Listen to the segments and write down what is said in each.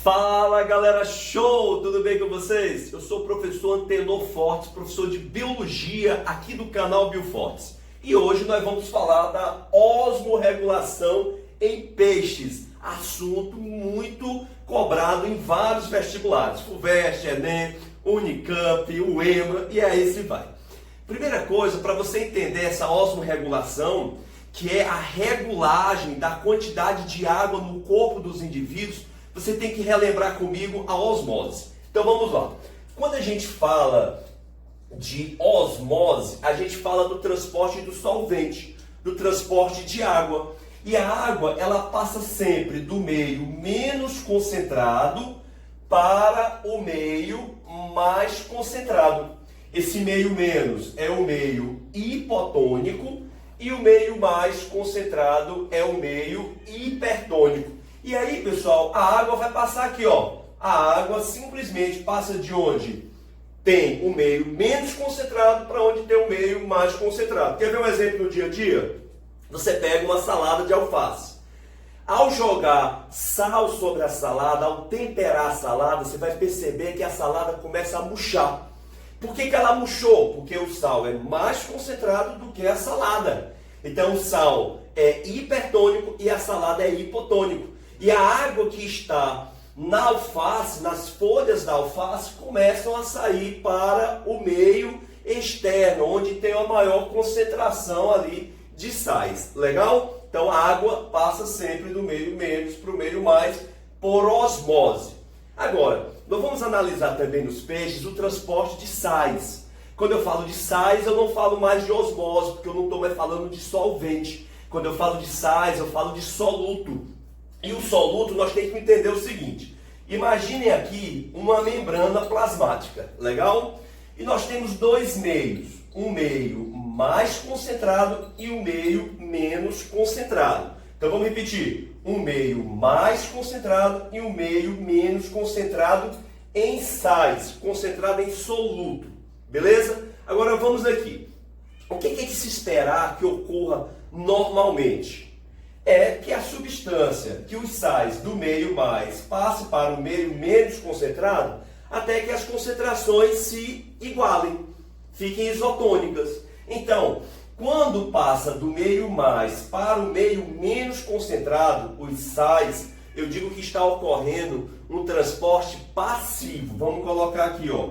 Fala galera, show! Tudo bem com vocês? Eu sou o professor Antenor Fortes, professor de Biologia aqui do canal Biofortes. E hoje nós vamos falar da osmorregulação em peixes, assunto muito cobrado em vários vestibulares, FUVEST, Enem, Unicamp, UEMA e aí se vai. Primeira coisa, para você entender essa osmorregulação, que é a regulagem da quantidade de água no corpo dos indivíduos, você tem que relembrar comigo a osmose. Então vamos lá. Quando a gente fala de osmose, a gente fala do transporte do solvente, do transporte de água. E a água, ela passa sempre do meio menos concentrado para o meio mais concentrado. Esse meio menos é o meio hipotônico e o meio mais concentrado é o meio hipertônico. E aí, pessoal, a água vai passar aqui, ó. A água simplesmente passa de onde tem o meio menos concentrado para onde tem o meio mais concentrado. Quer ver um exemplo no dia a dia? Você pega uma salada de alface. Ao jogar sal sobre a salada, ao temperar a salada, você vai perceber que a salada começa a murchar. Por que ela murchou? Porque o sal é mais concentrado do que a salada. Então o sal é hipertônico e a salada é hipotônico. E a água que está na alface, nas folhas da alface, começam a sair para o meio externo, onde tem a maior concentração ali de sais. Legal? Então a água passa sempre do meio menos para o meio mais por osmose. Agora, nós vamos analisar também nos peixes o transporte de sais. Quando eu falo de sais, eu não falo mais de osmose, porque eu não estou mais falando de solvente. Quando eu falo de sais, eu falo de soluto. E o soluto, nós temos que entender o seguinte. Imaginem aqui uma membrana plasmática, legal? E nós temos dois meios. Um meio mais concentrado e um meio menos concentrado. Então vamos repetir. Um meio mais concentrado e um meio menos concentrado em sais, concentrado em soluto. Beleza? Agora vamos aqui. O que é que se esperar que ocorra normalmente? É que a substância, que os sais do meio mais passe para o meio menos concentrado, até que as concentrações se igualem, fiquem isotônicas. Então, quando passa do meio mais para o meio menos concentrado, os sais, eu digo que está ocorrendo um transporte passivo. Vamos colocar aqui, ó.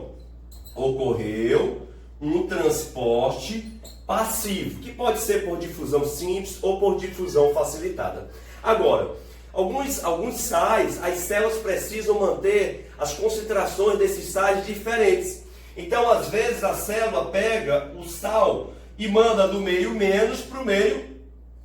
Ocorreu um transporte passivo, que pode ser por difusão simples ou por difusão facilitada. Agora, alguns sais, as células precisam manter as concentrações desses sais diferentes. Então, às vezes, a célula pega o sal e manda do meio menos para o meio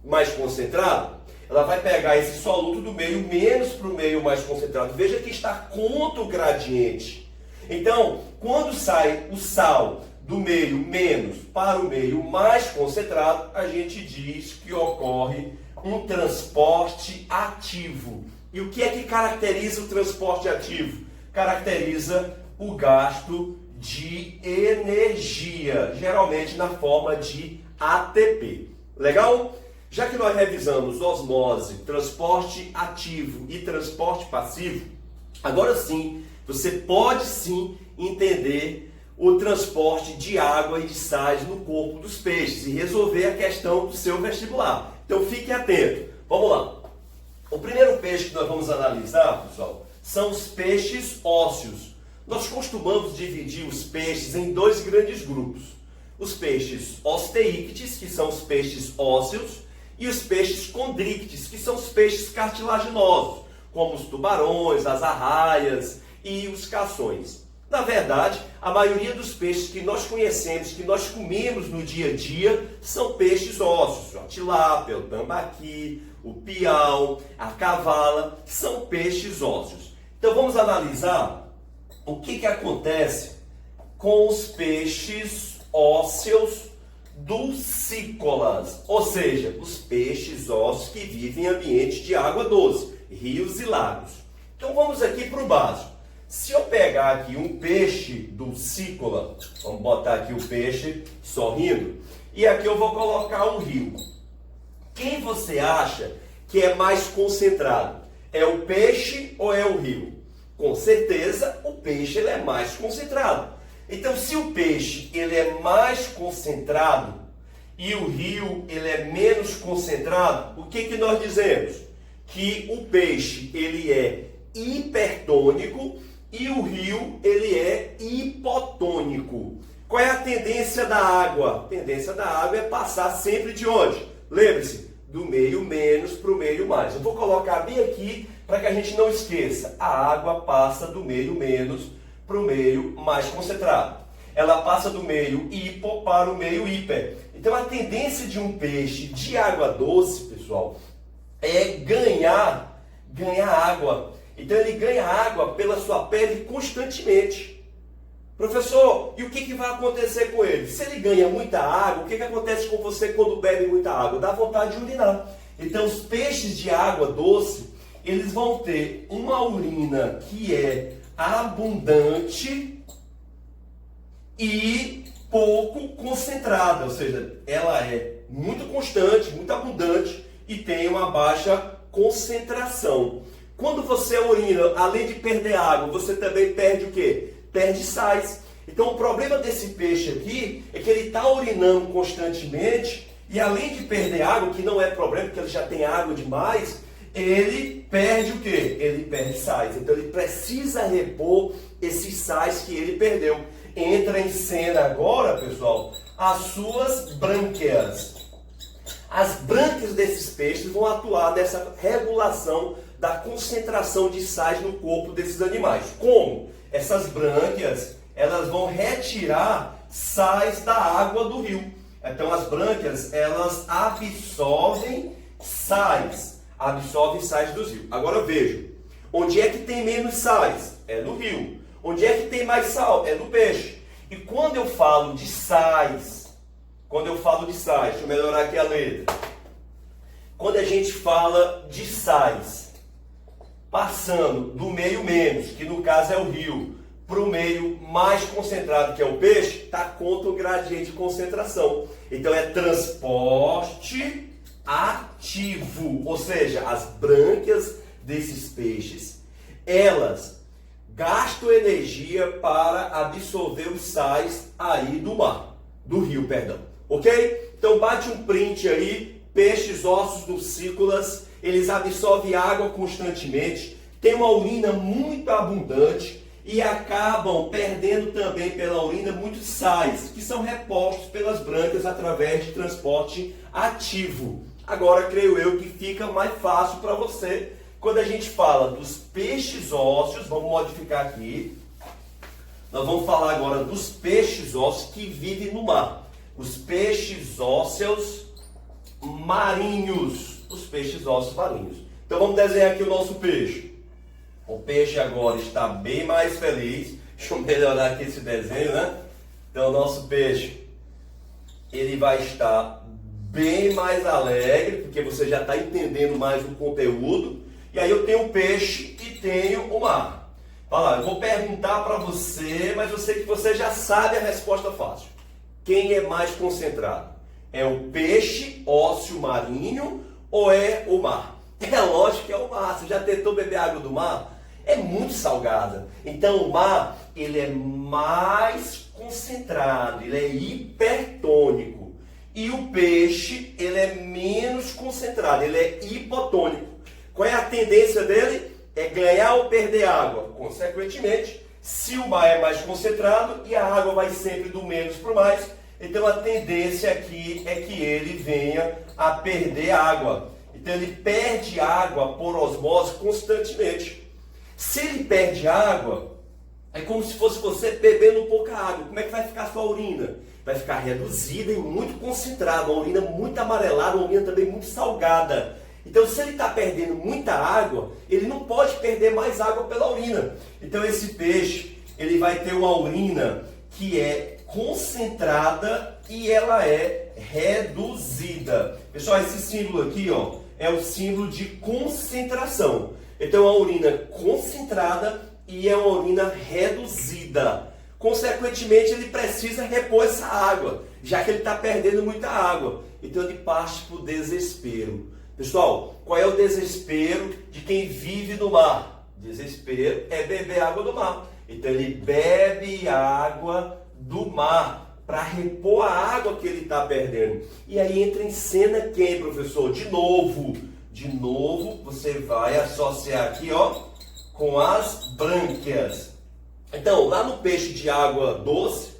mais concentrado. Ela vai pegar esse soluto do meio menos para o meio mais concentrado. Veja que está contra o gradiente. Então, quando sai o sal do meio menos para o meio mais concentrado, a gente diz que ocorre um transporte ativo. E o que é que caracteriza o transporte ativo? Caracteriza o gasto de energia, geralmente na forma de ATP. Legal? Já que nós revisamos osmose, transporte ativo e transporte passivo, agora sim, você pode sim entender o transporte de água e de sais no corpo dos peixes e resolver a questão do seu vestibular. Então fique atento. Vamos lá. O primeiro peixe que nós vamos analisar, pessoal, são os peixes ósseos. Nós costumamos dividir os peixes em dois grandes grupos. Os peixes osteíctes, que são os peixes ósseos, e os peixes condríctes, que são os peixes cartilaginosos, como os tubarões, as arraias e os cações. Na verdade, a maioria dos peixes que nós conhecemos, que nós comemos no dia a dia, são peixes ósseos. A tilápia, o tambaqui, o piau, a cavala, são peixes ósseos. Então vamos analisar o que acontece com os peixes ósseos dulcícolas, ou seja, os peixes ósseos que vivem em ambiente de água doce, rios e lagos. Então vamos aqui para o básico. Se eu pegar aqui um peixe dulcícola, vamos botar aqui o peixe sorrindo, e aqui eu vou colocar um rio. Quem você acha que é mais concentrado? É o peixe ou é o rio? Com certeza, o peixe ele é mais concentrado. Então, se o peixe ele é mais concentrado e o rio ele é menos concentrado, o que nós dizemos? Que o peixe ele é hipertônico e o rio ele é hipotônico. Qual é a tendência da água? A tendência da água é passar sempre de onde? Lembre-se, do meio menos para o meio mais. Eu vou colocar bem aqui para que a gente não esqueça. A água passa do meio menos para o meio mais concentrado. Ela passa do meio hipo para o meio hiper. Então a tendência de um peixe de água doce, pessoal, é ganhar água. Então ele ganha água pela sua pele constantemente. Professor, e o que vai acontecer com ele? Se ele ganha muita água, o que acontece com você quando bebe muita água? Dá vontade de urinar. Então os peixes de água doce, eles vão ter uma urina que é abundante e pouco concentrada, ou seja, ela é muito constante, muito abundante e tem uma baixa concentração. Quando você urina, além de perder água, você também perde o quê? Perde sais. Então o problema desse peixe aqui é que ele está urinando constantemente e além de perder água, que não é problema, porque ele já tem água demais, ele perde o quê? Ele perde sais. Então ele precisa repor esses sais que ele perdeu. Entra em cena agora, pessoal, as suas brânquias. As brânquias desses peixes vão atuar nessa regulação da concentração de sais no corpo desses animais. Como? Essas brânquias, elas vão retirar sais da água do rio. Então as brânquias, elas absorvem sais dos rios. Agora veja, onde é que tem menos sais? É no rio. Onde é que tem mais sal? É no peixe. E quando eu falo de sais, deixa eu melhorar aqui a letra. Quando a gente fala de sais, passando do meio menos, que no caso é o rio, para o meio mais concentrado, que é o peixe, está contra o gradiente de concentração. Então é transporte ativo, ou seja, as brânquias desses peixes, elas gastam energia para absorver os sais aí do rio, perdão. Ok? Então bate um print aí, peixes ossos ducícolas, eles absorvem água constantemente, têm uma urina muito abundante e acabam perdendo também pela urina muitos sais, que são repostos pelas brânquias através de transporte ativo. Agora, creio eu que fica mais fácil para você quando a gente fala dos peixes ósseos. Vamos modificar aqui. Nós vamos falar agora dos peixes ósseos que vivem no mar. Os peixes ósseos marinhos. Os peixes ósseos marinhos. Então vamos desenhar aqui o nosso peixe. O peixe agora está bem mais feliz. Deixa eu melhorar aqui esse desenho, né? Então o nosso peixe, ele vai estar bem mais alegre, porque você já está entendendo mais o conteúdo. E aí eu tenho o peixe e tenho o mar. Fala, eu vou perguntar para você, mas eu sei que você já sabe a resposta fácil. Quem é mais concentrado? É o peixe ósseo marinho ou é o mar? É lógico que é o mar. Você já tentou beber água do mar? É muito salgada. Então o mar, ele é mais concentrado, ele é hipertônico. E o peixe, ele é menos concentrado, ele é hipotônico. Qual é a tendência dele? É ganhar ou perder água. Consequentemente, se o mar é mais concentrado e a água vai sempre do menos para o mais, então a tendência aqui é que ele venha a perder água. Então ele perde água por osmose constantemente. Se ele perde água, é como se fosse você bebendo pouca água. Como é que vai ficar a sua urina? Vai ficar reduzida e muito concentrada, uma urina muito amarelada, uma urina também muito salgada. Então, se ele está perdendo muita água, ele não pode perder mais água pela urina. Então, esse peixe, ele vai ter uma urina que é concentrada e ela é reduzida. Pessoal, esse símbolo aqui, ó, é o símbolo de concentração. Então, é uma urina concentrada e é uma urina reduzida. Consequentemente, ele precisa repor essa água, já que ele está perdendo muita água. Então, ele parte para o desespero. Pessoal, qual é o desespero de quem vive no mar? Desespero é beber água do mar. Então ele bebe água do mar para repor a água que ele está perdendo. E aí entra em cena quem, professor? De novo você vai associar aqui, ó, com as brânquias. Então, lá no peixe de água doce,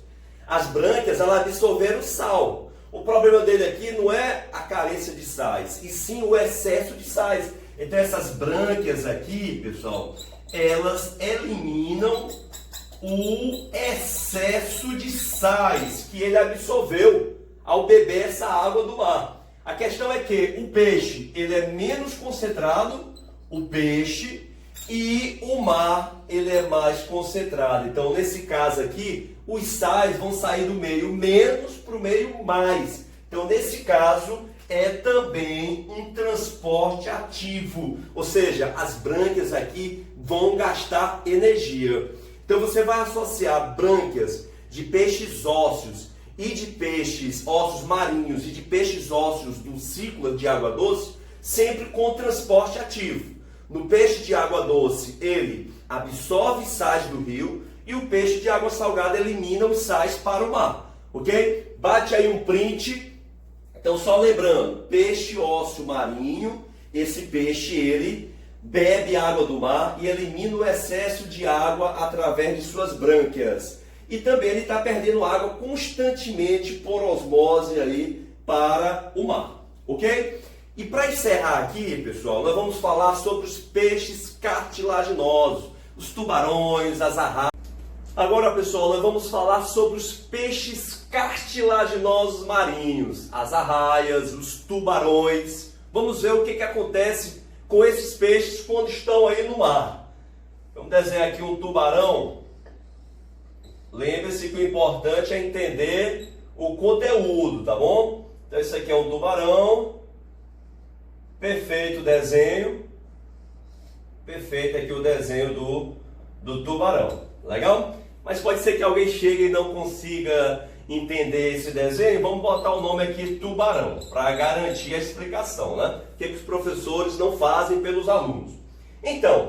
as brânquias, elas absorveram sal. O problema dele aqui não é a carência de sais, e sim o excesso de sais. Então, essas brânquias aqui, pessoal, elas eliminam o excesso de sais que ele absorveu ao beber essa água do mar. A questão é que o peixe, ele é menos concentrado, o peixe, e o mar, ele é mais concentrado. Então, nesse caso aqui, os sais vão sair do meio menos para o meio mais. Então, nesse caso, é também um transporte ativo. Ou seja, as brânquias aqui vão gastar energia. Então, você vai associar brânquias de peixes ósseos e de peixes ossos marinhos e de peixes ósseos do ciclo de água doce, sempre com transporte ativo. No peixe de água doce, ele absorve sais do rio, e o peixe de água salgada elimina os sais para o mar. Ok? Bate aí um print. Então, só lembrando, peixe ósseo marinho, esse peixe, ele bebe água do mar e elimina o excesso de água através de suas brânquias. E também ele está perdendo água constantemente por osmose aí para o mar. Ok? E para encerrar aqui, pessoal, nós vamos falar sobre os peixes cartilaginosos, os tubarões, as arraias. Agora, pessoal, nós vamos falar sobre os peixes cartilaginosos marinhos, as arraias, os tubarões. Vamos ver o que acontece com esses peixes quando estão aí no mar. Vamos desenhar aqui um tubarão. Lembre-se que o importante é entender o conteúdo, tá bom? Então, esse aqui é um tubarão. Perfeito o desenho. Perfeito aqui o desenho do tubarão. Legal? Mas pode ser que alguém chegue e não consiga entender esse desenho. Vamos botar o nome aqui tubarão, para garantir a explicação, né? O que os professores não fazem pelos alunos. Então,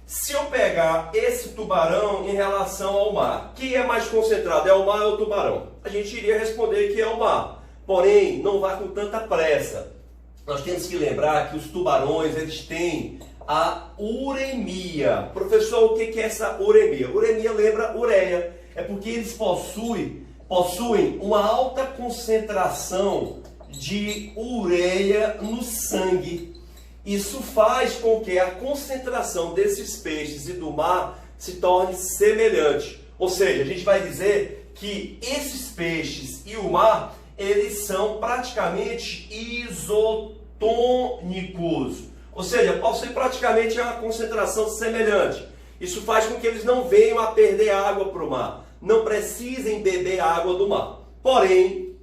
se eu pegar esse tubarão em relação ao mar, quem é mais concentrado, é o mar ou o tubarão? A gente iria responder que é o mar. Porém, não vá com tanta pressa. Nós temos que lembrar que os tubarões, eles têm a uremia. Professor, o que é essa uremia? Uremia lembra ureia. É porque eles possuem uma alta concentração de ureia no sangue. Isso faz com que a concentração desses peixes e do mar se torne semelhante. Ou seja, a gente vai dizer que esses peixes e o mar, eles são praticamente isotônicos. Ou seja, possui praticamente uma concentração semelhante. Isso faz com que eles não venham a perder água para o mar. Não precisem beber água do mar. Porém,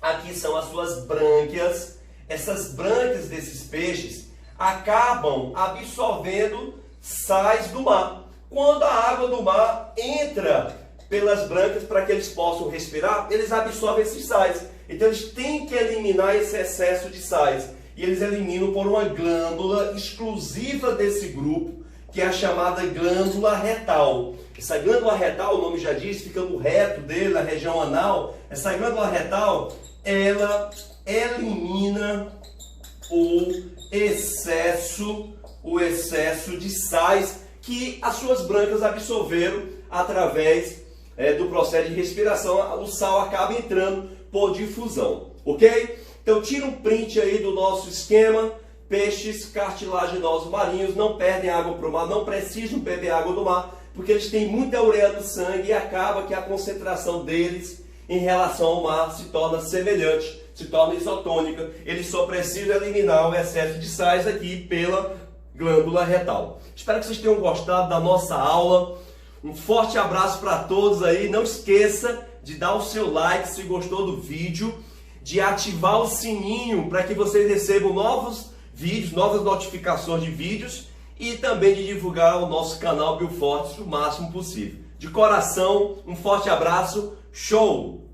aqui são as suas brânquias. Essas brânquias desses peixes acabam absorvendo sais do mar. Quando a água do mar entra pelas brânquias para que eles possam respirar, eles absorvem esses sais. Então eles têm que eliminar esse excesso de sais. E eles eliminam por uma glândula exclusiva desse grupo, que é a chamada glândula retal. Essa glândula retal, o nome já diz, fica no reto dele, na região anal. Essa glândula retal, ela elimina o excesso de sais que as suas brânquias absorveram através do processo de respiração. O sal acaba entrando por difusão, ok? Então tira um print aí do nosso esquema. Peixes cartilaginosos marinhos não perdem água para o mar, não precisam beber água do mar, porque eles têm muita ureia do sangue e acaba que a concentração deles em relação ao mar se torna semelhante, se torna isotônica. Eles só precisam eliminar o excesso de sais aqui pela glândula retal. Espero que vocês tenham gostado da nossa aula. Um forte abraço para todos aí. Não esqueça de dar o seu like se gostou do vídeo, de ativar o sininho para que vocês recebam novos vídeos, novas notificações de vídeos, e também de divulgar o nosso canal Biofortes o máximo possível. De coração, um forte abraço, show!